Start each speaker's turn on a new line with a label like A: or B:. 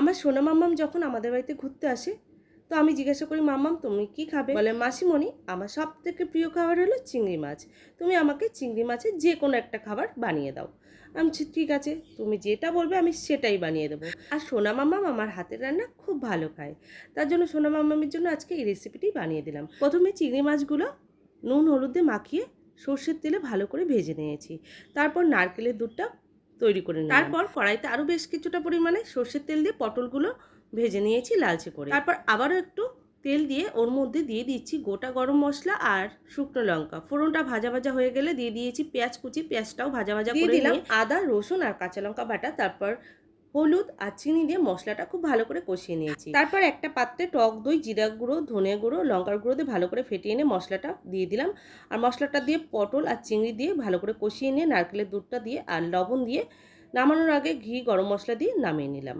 A: আমার সোনা মাম্মাম যখন আমাদের বাড়িতে ঘুরতে আসে, তো আমি জিজ্ঞাসা করি, মাম্মাম তুমি কি খাবে? বলে, মাসিমণি আমার সব থেকে প্রিয় খাবার হলো চিংড়ি মাছ, তুমি আমাকে চিংড়ি মাছের যে কোনো একটা খাবার বানিয়ে দাও। আমি বলছি, ঠিক আছে, তুমি যেটা বলবে আমি সেটাই বানিয়ে দেবো। আর সোনা মাম্মাম আমার হাতের রান্না খুব ভালো খায়, তার জন্য সোনা মাম্মামের জন্য আজকে এই রেসিপিটি বানিয়ে দিলাম। প্রথমে চিংড়ি মাছগুলো নুন হলুদ দিয়ে মাখিয়ে সর্ষের তেলে ভালো করে ভেজে নিয়েছি। তারপর নারকেলের দুধটা তৈরি করে নিলাম। তারপর কড়াইতে আরও বেশ কিছুটা পরিমাণে সর্ষের তেল দিয়ে পটলগুলো ভেজে নিয়েছি লালচে করে। তারপর আবারও একটু তেল দিয়ে ওর মধ্যে দিয়ে দিচ্ছি গোটা গরম মশলা আর শুকনো লঙ্কা। ফোড়নটা ভাজা ভাজা হয়ে গেলে দিয়ে দিয়েছি পেঁয়াজ কুচি, পেঁয়াজটাও ভাজা ভাজা করে দিলাম আদা রসুন আর কাঁচা লঙ্কা বাটা। তারপর হলুদ আর চিনি দিয়ে মশলাটা খুব ভালো করে কষিয়ে নিয়েছি। তারপর একটা পাত্রে টক দই, জিরা গুঁড়ো, ধনে গুঁড়ো, লঙ্কার গুঁড়ো দিয়ে ভালো করে ফেটিয়ে নিয়ে মশলাটা দিয়ে দিলাম। আর মশলাটা দিয়ে পটল আর চিংড়ি দিয়ে ভালো করে কষিয়ে নিয়ে নারকেলের দুধটা দিয়ে আর লবণ দিয়ে নামানোর আগে ঘি গরম মশলা দিয়ে নামিয়ে নিলাম।